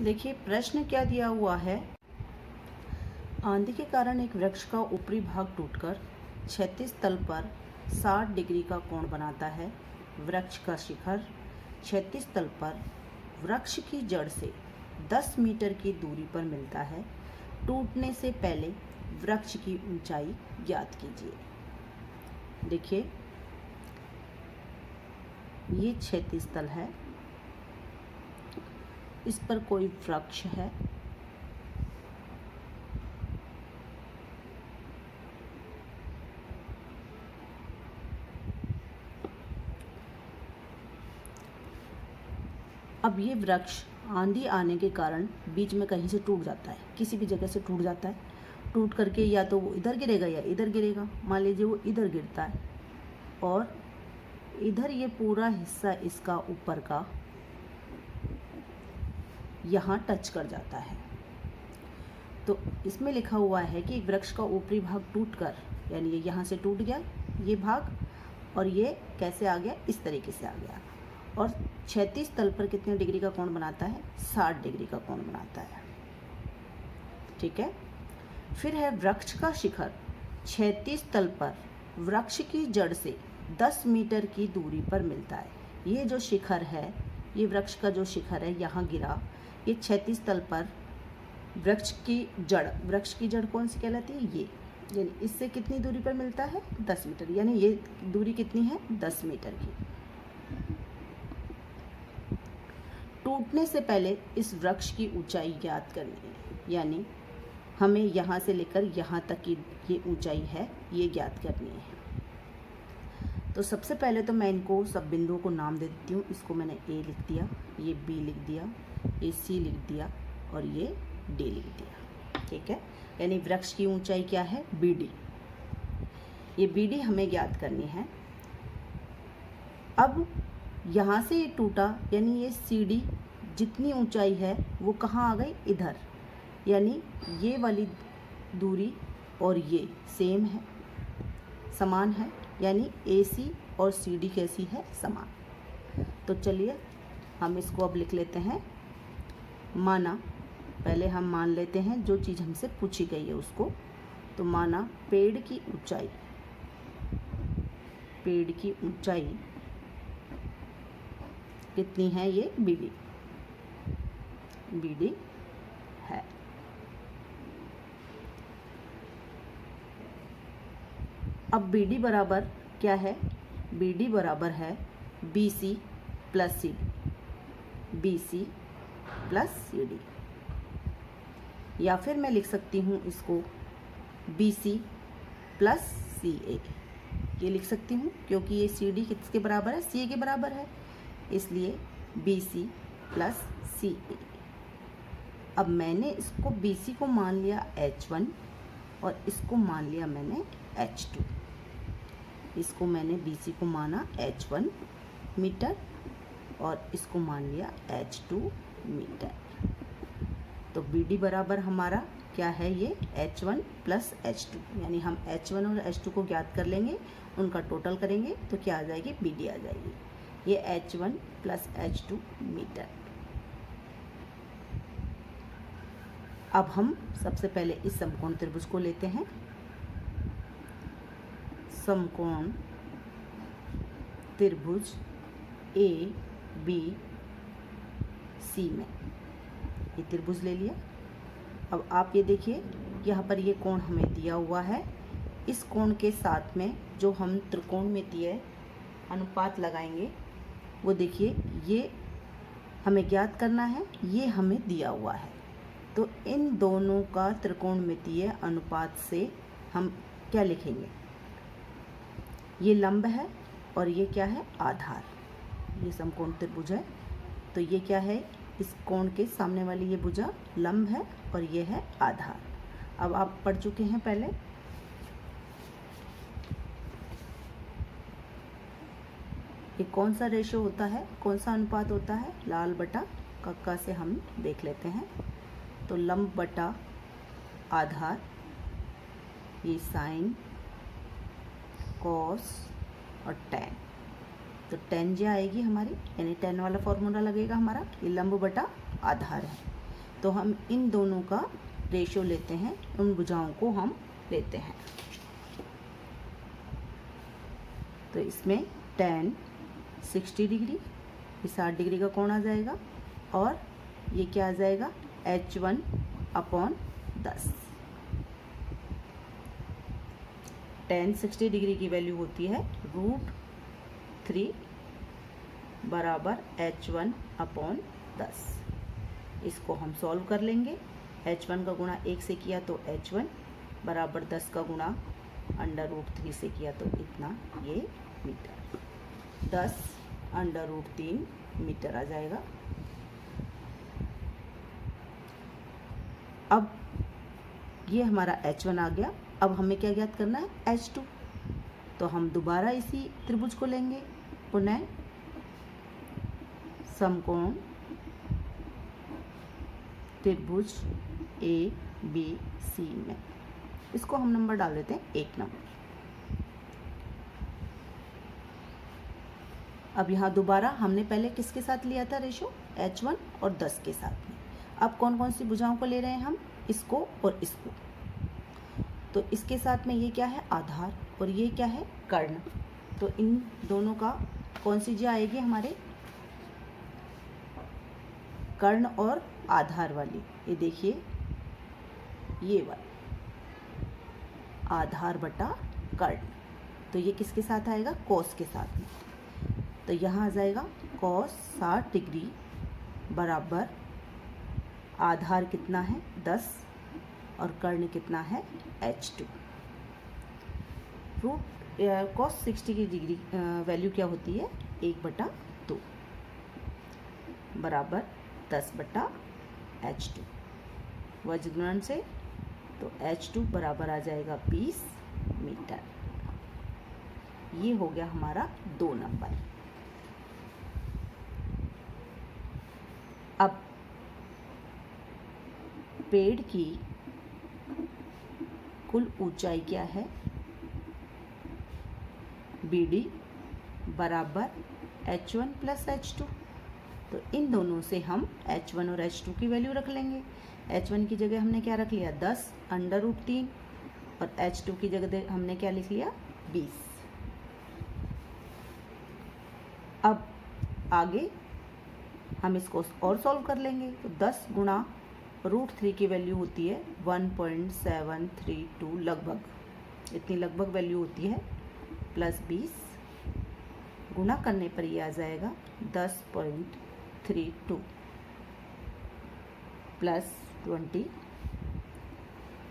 देखिए प्रश्न क्या दिया हुआ है। आंधी के कारण एक वृक्ष का ऊपरी भाग टूटकर क्षैतिज तल पर 60 डिग्री का कोण बनाता है। वृक्ष का शिखर क्षैतिज तल पर वृक्ष की जड़ से 10 मीटर की दूरी पर मिलता है। टूटने से पहले वृक्ष की ऊंचाई ज्ञात कीजिए। देखिए ये क्षैतिज तल है, इस पर कोई वृक्ष है। अब ये वृक्ष आंधी आने के कारण बीच में कहीं से टूट जाता है, किसी भी जगह से टूट जाता है। टूट करके या तो वो इधर गिरेगा या इधर गिरेगा। मान लीजिए वो इधर गिरता है और इधर ये पूरा हिस्सा इसका ऊपर का यहाँ टच कर जाता है। तो इसमें लिखा हुआ है कि वृक्ष का ऊपरी भाग टूटकर, यानी ये यहाँ से टूट गया ये भाग, और ये कैसे आ गया, इस तरीके से आ गया, और क्षैतिज तल पर कितने डिग्री का कोण बनाता है, 60 डिग्री का कोण बनाता है। ठीक है। फिर है वृक्ष का शिखर क्षैतिज तल पर वृक्ष की जड़ से 10 मीटर की दूरी पर मिलता है। ये जो शिखर है, ये वृक्ष का जो शिखर है यहाँ गिरा, ये क्षैतिज तल पर वृक्ष की जड़ कौन सी कहलाती है, ये, यानी इससे कितनी दूरी पर मिलता है, 10 मीटर, यानी ये दूरी कितनी है, 10 मीटर की। टूटने से पहले इस वृक्ष की ऊंचाई ज्ञात करनी है, यानी हमें यहाँ से लेकर यहाँ तक की ये ऊंचाई है, ये ज्ञात करनी है। तो सबसे पहले तो मैं इनको सब बिंदुओं को नाम दे देती हूँ। इसको मैंने ए लिख दिया, ये बी लिख दिया, ये सी लिख दिया और ये डी लिख दिया। ठीक है, यानी वृक्ष की ऊंचाई क्या है, बी डी। ये बी डी हमें ज्ञात करनी है। अब यहाँ से ये टूटा, यानी ये सी डी जितनी ऊंचाई है वो कहाँ आ गई, इधर, यानी ये वाली दूरी और ये सेम है, समान है, यानी ए सी और सी डी कैसी है, समान। तो चलिए हम इसको अब लिख लेते हैं। माना, पहले हम मान लेते हैं जो चीज़ हमसे पूछी गई है उसको। तो माना पेड़ की ऊंचाई कितनी है, ये बी डी है। अब बी डी बराबर क्या है, बी डी बराबर है B C plus C D, या फिर मैं लिख सकती हूँ इसको बी सी प्लस सी ए, ये लिख सकती हूँ, क्योंकि ये सी डी किसके बराबर है, सी ए के बराबर है, इसलिए बी सी प्लस सी ए। अब मैंने इसको बी सी को मान लिया H1 और इसको मान लिया मैंने H2। इसको मैंने बी सी को माना H1 मीटर और इसको मान लिया H2 मीटर। तो बी डी बराबर हमारा क्या है, ये H1 प्लस H2, यानी हम H1 और H2 को ज्ञात कर लेंगे, उनका टोटल करेंगे तो क्या आ जाएगी, बी डी आ जाएगी। ये H1 प्लस H2 मीटर। अब हम सबसे पहले इस समकोण त्रिभुज को लेते हैं। समकोण त्रिभुज ए बी सी में ये त्रिभुज ले लिया। अब आप ये देखिए, यहाँ पर ये कोण हमें दिया हुआ है, इस कोण के साथ में जो हम त्रिकोणमितीय अनुपात लगाएंगे वो देखिए, ये हमें ज्ञात करना है, ये हमें दिया हुआ है। तो इन दोनों का त्रिकोणमितीय अनुपात से हम क्या लिखेंगे, ये लंब है और ये क्या है, आधार। ये समकोण त्रिभुज है, तो ये क्या है, इस कोण के सामने वाली ये भुजा लंब है और ये है आधार। अब आप पढ़ चुके हैं पहले। ये कौन सा रेशो होता है, कौन सा अनुपात होता है, लाल बटा कक्का से हम देख लेते हैं। तो लंब बटा आधार, ये साइन, कॉस और टैन। तो टेन जे आएगी हमारी, यानी टेन वाला फॉर्मूला लगेगा हमारा, ये लंब बटा आधार है। तो हम इन दोनों का रेशियो लेते हैं, उन भुजाओं को हम लेते हैं। तो इसमें tan 60 डिग्री, ये 60 डिग्री का कोण आ जाएगा, और ये क्या आ जाएगा H1/10। tan 60 डिग्री की वैल्यू होती है √3 बराबर H1/10। इसको हम सॉल्व कर लेंगे। H1 का गुणा 1 से किया तो H1 बराबर 10 का गुणा √3 से किया तो इतना, ये मीटर, 10√3 मीटर आ जाएगा। अब ये हमारा H1 आ गया। अब हमें क्या ज्ञात करना है, H2। तो हम दोबारा इसी त्रिभुज को लेंगे, पुनः समकोण त्रिभुज ABC में इसको हम नंबर डाल देते हैं 1 नंबर। अब यहाँ दोबारा हमने पहले किसके साथ लिया था रेशो, H1 और 10 के साथ में। अब कौन कौन सी भुजाओं को ले रहे हैं हम, इसको और इसको। तो इसके साथ में ये क्या है, आधार, और ये क्या है, कर्ण। तो इन दोनों का कौन सी भुजा आएगी हमारे, कर्ण और आधार वाली। ये देखिए, ये वाली आधार बटा कर्ण। तो ये किसके साथ आएगा, कोस के साथ में। तो यहाँ आ जाएगा cos 60 डिग्री बराबर आधार कितना है 10 और कर्ण कितना है H2। cos 60 की डिग्री वैल्यू क्या होती है, 1/2 बराबर 10/H2 वज्रगुणन से। तो H2 बराबर आ जाएगा 20 मीटर। ये हो गया हमारा 2 नंबर। अब पेड़ की कुल ऊंचाई क्या है, BD बराबर H1 + H2। तो इन दोनों से हम H1 और H2 की वैल्यू रख लेंगे। H1 की जगह हमने क्या रख लिया, 10√3, और H2 की जगह हमने क्या लिख लिया, 20। अब आगे हम इसको और सॉल्व कर लेंगे। तो 10 गुणा √3 की वैल्यू होती है 1.732, लगभग इतनी लगभग वैल्यू होती है, प्लस 20 गुणा करने पर ये आ जाएगा 10.32 प्लस 20।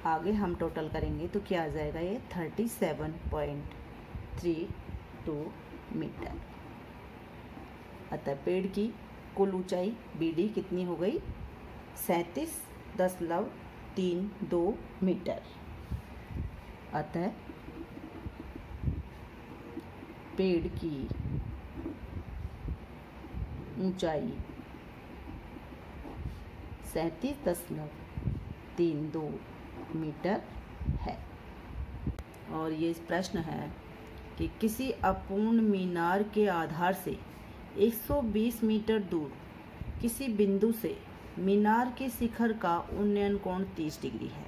आगे हम टोटल करेंगे तो क्या आ जाएगा, ये 37.32 मीटर। अतः पेड़ की कुल ऊंचाई BD कितनी हो गई, 37.32 मीटर। अतः पेड़ की ऊंचाई 37.32 मीटर है। और ये प्रश्न है कि किसी अपूर्ण मीनार के आधार से 120 मीटर दूर किसी बिंदु से मीनार के शिखर का उन्नयन कोण 30 डिग्री है।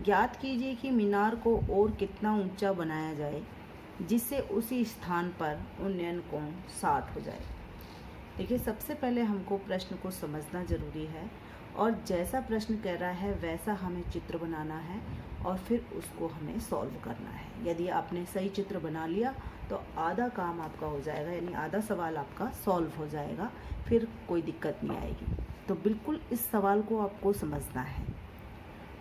ज्ञात कीजिए कि मीनार को और कितना ऊंचा बनाया जाए जिससे उसी स्थान पर उन्नयन कोण 60 हो जाए। देखिए, सबसे पहले हमको प्रश्न को समझना ज़रूरी है, और जैसा प्रश्न कह रहा है वैसा हमें चित्र बनाना है और फिर उसको हमें सॉल्व करना है। यदि आपने सही चित्र बना लिया तो आधा काम आपका हो जाएगा, यानी आधा सवाल आपका सॉल्व हो जाएगा, फिर कोई दिक्कत नहीं आएगी। तो बिल्कुल इस सवाल को आपको समझना है।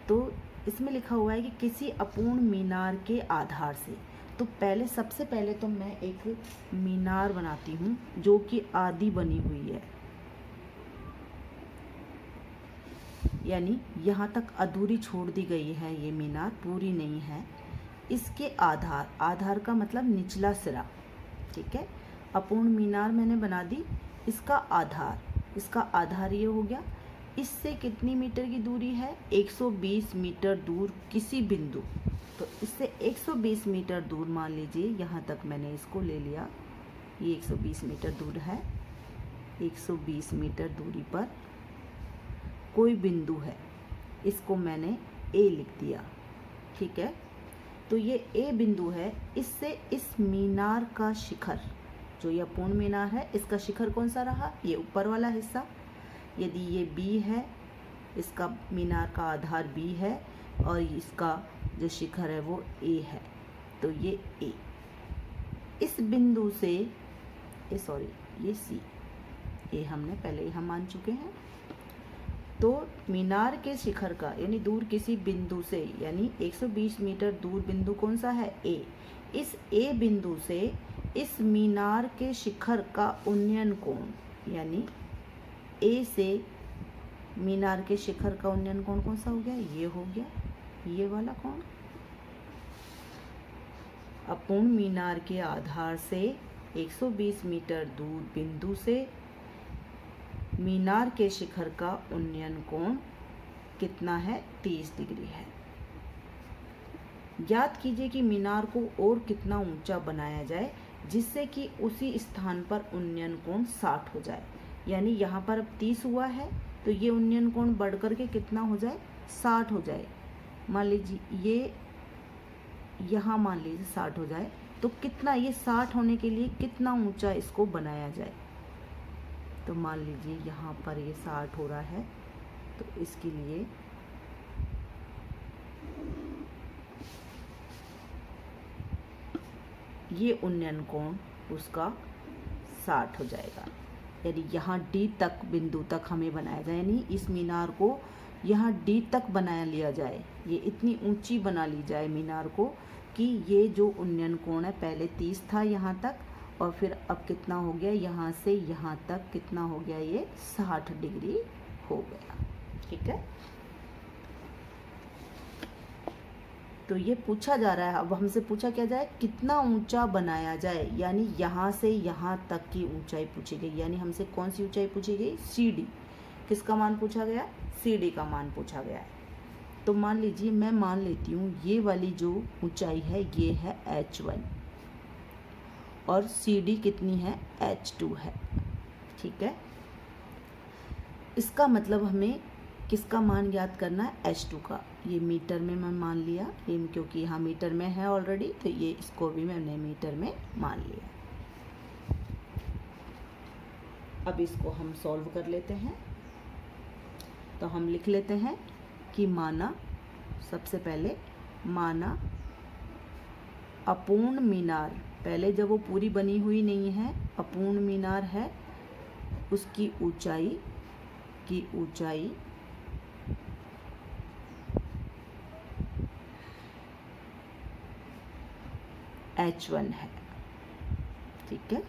तो इसमें लिखा हुआ है कि किसी अपूर्ण मीनार के आधार से, तो सबसे पहले तो मैं एक मीनार बनाती हूँ जो कि आधी बनी हुई है, यानी यहाँ तक अधूरी छोड़ दी गई है, ये मीनार पूरी नहीं है। इसके आधार का मतलब निचला सिरा, ठीक है। अपूर्ण मीनार मैंने बना दी, इसका आधार ये हो गया। इससे कितनी मीटर की दूरी है, 120 मीटर दूर किसी बिंदु। तो इससे 120 मीटर दूर मान लीजिए, यहाँ तक मैंने इसको ले लिया, ये 120 मीटर दूर है। 120 मीटर दूरी पर कोई बिंदु है, इसको मैंने ए लिख दिया, ठीक है। तो ये ए बिंदु है, इससे इस मीनार का शिखर, जो यह पूर्ण मीनार है, इसका शिखर कौन सा रहा, ये ऊपर वाला हिस्सा। यदि ये बी है, इसका मीनार का आधार बी है और इसका जो शिखर है वो ए है, तो ये ए। इस बिंदु से ये सी, ये हमने पहले ही हम मान चुके हैं। तो मीनार के शिखर का यानी दूर किसी बिंदु से, यानी 120 मीटर दूर बिंदु कौन सा है, ए। इस ए बिंदु से इस मीनार के शिखर का उन्नयन कोण, यानी ए से मीनार के शिखर का उन्नयन कोण कौन सा हो गया, ये हो गया, ये वाला कोण। अपूर्ण मीनार के आधार से 120 मीटर दूर बिंदु से मीनार के शिखर का उन्नयन कोण कितना है, 30 डिग्री है। ज्ञात कीजिए कि मीनार को और कितना ऊंचा बनाया जाए जिससे कि उसी स्थान पर उन्नयन कोण 60 हो जाए। यानी यहाँ पर अब 30 हुआ है तो ये उन्नयन कोण बढ़ करके कितना हो जाए, 60 हो जाए। मान लीजिए ये यहाँ मान लीजिए 60 हो जाए, तो कितना, ये 60 होने के लिए कितना ऊंचा इसको बनाया जाए। तो मान लीजिए यहाँ पर ये 60 हो रहा है, तो इसके लिए ये उन्नयन कोण उसका 60 हो जाएगा। यानी यहाँ डी तक बिंदु तक हमें बनाया जाए, यानी इस मीनार को यहाँ डी तक बनाया लिया जाए, ये इतनी ऊंची बना ली जाए मीनार को कि ये जो उन्नयन कोण है, पहले 30 था यहाँ तक और फिर अब कितना हो गया, यहाँ से यहाँ तक कितना हो गया, ये 60 डिग्री हो गया, ठीक है। तो ये पूछा जा रहा है, अब हमसे पूछा क्या जाए, कितना ऊंचा बनाया जाए, यानी यहाँ से यहाँ तक की ऊंचाई पूछी गई। यानी हमसे कौन सी ऊंचाई पूछी गई, सी डी। किसका मान पूछा गया, सी डी का मान पूछा गया है। तो मान लीजिए मैं मान लेती हूँ ये वाली जो ऊंचाई है ये है H1 और सी डी कितनी है, H2 है, ठीक है। इसका मतलब हमें किसका मान ज्ञात करना है, H2 का। ये मीटर में मैं मान लिया, ये क्योंकि यहाँ मीटर में है ऑलरेडी, तो ये इसको भी मैंने मीटर में मान लिया। अब इसको हम सॉल्व कर लेते हैं। तो हम लिख लेते हैं कि माना, सबसे पहले माना अपूर्ण मीनार, पहले जब वो पूरी बनी हुई नहीं है, अपूर्ण मीनार है, उसकी ऊंचाई H1 है, ठीक है।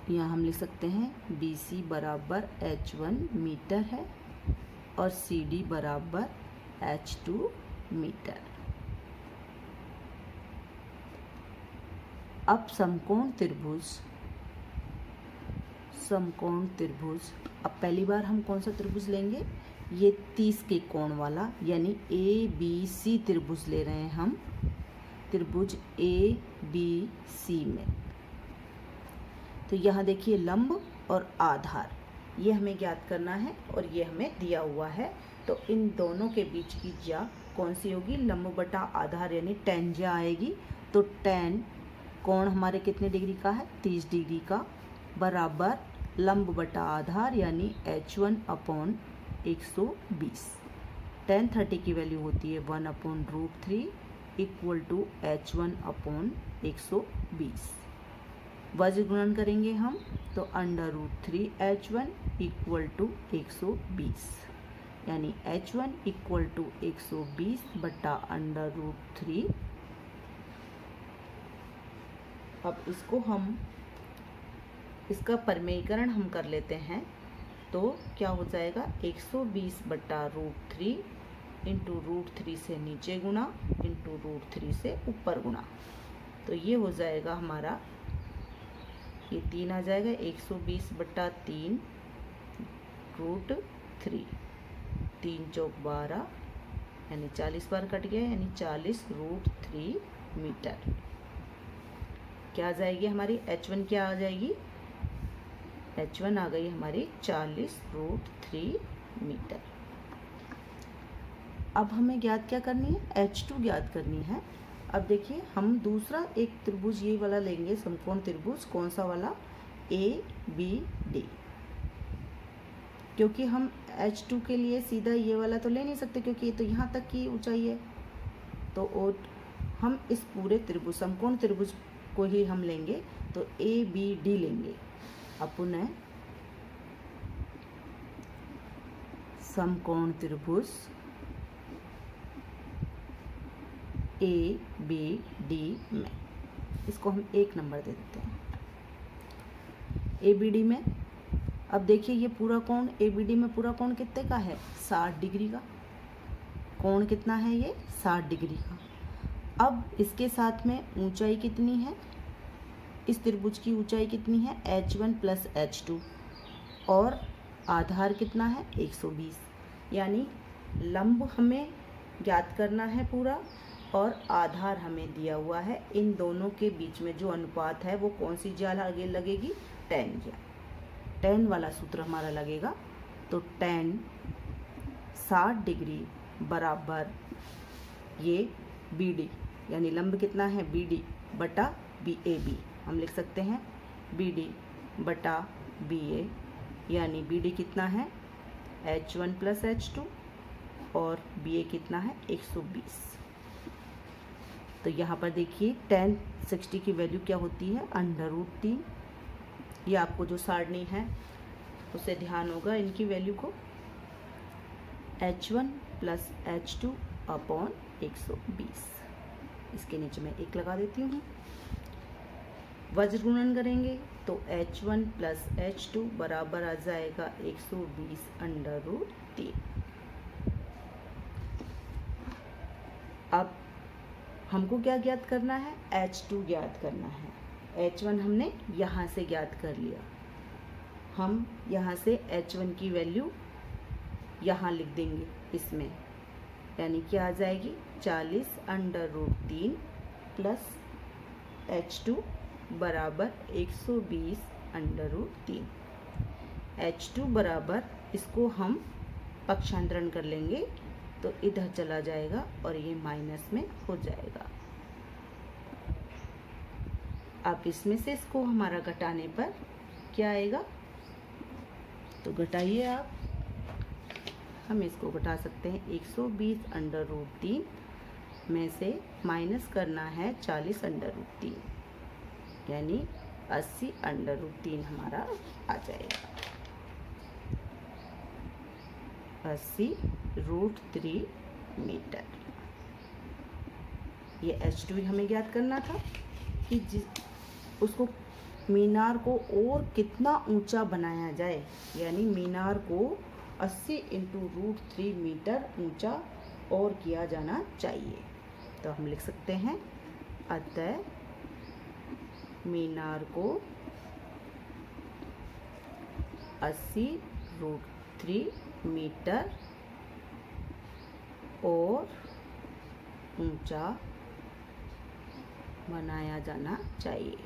यहाँ हम लिख सकते हैं BC बराबर H1 मीटर है और CD बराबर H2 मीटर। अब समकोण त्रिभुज, अब पहली बार हम कौन सा त्रिभुज लेंगे, ये 30 के कोण वाला, यानी ABC त्रिभुज ले रहे हैं हम, त्रिभुज ABC में। तो यहाँ देखिए लंब और आधार, ये हमें ज्ञात करना है और ये हमें दिया हुआ है। तो इन दोनों के बीच की ज्या कौन सी होगी, लंब बटा आधार, यानी tan ज्या आएगी। तो tan कोण हमारे कितने डिग्री का है, 30 डिग्री का, बराबर लंब बटा आधार यानी H1 अपॉन 120। tan 30 की वैल्यू होती है 1/√3 इक्वल टू H1 अपॉन 120। वज्र गुणन करेंगे हम तो √3 H1 इक्वल टू 120, यानी H1 इक्वल टू 120 बटा √3। अब इसको हम, इसका परिमेयकरण हम कर लेते हैं, तो क्या हो जाएगा, 120 बटा √3 इंटू √3 से नीचे गुणा इंटू √3 से ऊपर गुणा। तो ये हो जाएगा हमारा, ये 3 आ जाएगा, 120 बटा 3 √3, 3 चौक 12 यानी 40 बार कट गया, यानी 40 √3 मीटर, क्या आ जाएगी हमारी H1 क्या आ जाएगी, H1 आ गई हमारी 40√3 मीटर। अब हमें ज्ञात क्या करनी है, H2 ज्ञात करनी है। अब देखिए हम दूसरा एक त्रिभुज ये वाला लेंगे, समकोण त्रिभुज, कौन सा वाला, ABD, क्योंकि हम H2 के लिए सीधा ये वाला तो ले नहीं सकते क्योंकि ये तो यहाँ तक की ऊंचाई है। तो हम इस पूरे त्रिभुज, समकोण त्रिभुज को ही हम लेंगे, तो ABD लेंगे। अब पुनः समकोण त्रिभुज ABD में इसको हम 1 नंबर दे देते हैं। ABD में अब देखिए ये पूरा कोण, ABD में पूरा कोण कितने का है, 60 डिग्री का। कोण कितना है ये, 60 डिग्री का। अब इसके साथ में ऊंचाई कितनी है, इस त्रिभुज की ऊंचाई कितनी है, H1 + H2, और आधार कितना है, 120। यानी लंब हमें ज्ञात करना है पूरा, और आधार हमें दिया हुआ है। इन दोनों के बीच में जो अनुपात है वो कौन सी जाल आगे लगेगी, tan जाल। tan वाला सूत्र हमारा लगेगा। तो tan 60 डिग्री बराबर ये BD, यानी लंब कितना है, BD बटा BAB। हम लिख सकते हैं BD बटा BA, यानी BD कितना है, H1 + H2, और BA कितना है, 120। तो यहाँ पर देखिए tan 60 की वैल्यू क्या होती है, √3। ये आपको जो सारणी है उसे ध्यान होगा इनकी वैल्यू को, H1 + H2 अपॉन 120। इसके नीचे मैं 1 लगा देती हूँ। वज्र गुणन करेंगे तो H1 + H2 बराबर आ जाएगा 120 √3। अब हमको क्या ज्ञात करना है, H2 ज्ञात करना है। H1 हमने यहाँ से ज्ञात कर लिया। हम यहाँ से H1 की वैल्यू यहाँ लिख देंगे इसमें, यानी क्या आ जाएगी, 40 √3 प्लस H2 बराबर 120 √3। H2 बराबर, इसको हम पक्षांतरण कर लेंगे तो इधर चला जाएगा और ये माइनस में हो जाएगा। अब इसमें से इसको हमारा घटाने पर क्या आएगा, तो घटाइए आप, हम इसको घटा सकते हैं। 120 √3 में से माइनस करना है 40 √3, यानी 80 √3 हमारा आ जाएगा। 80√3 मीटर। ये H2 हमें ज्ञात करना था कि उसको मीनार को और कितना ऊंचा बनाया जाए, यानी मीनार को 80 × √3 मीटर ऊंचा और किया जाना चाहिए। तो हम लिख सकते हैं, अतः मीनार को 80√3 मीटर और ऊंचा बनाया जाना चाहिए।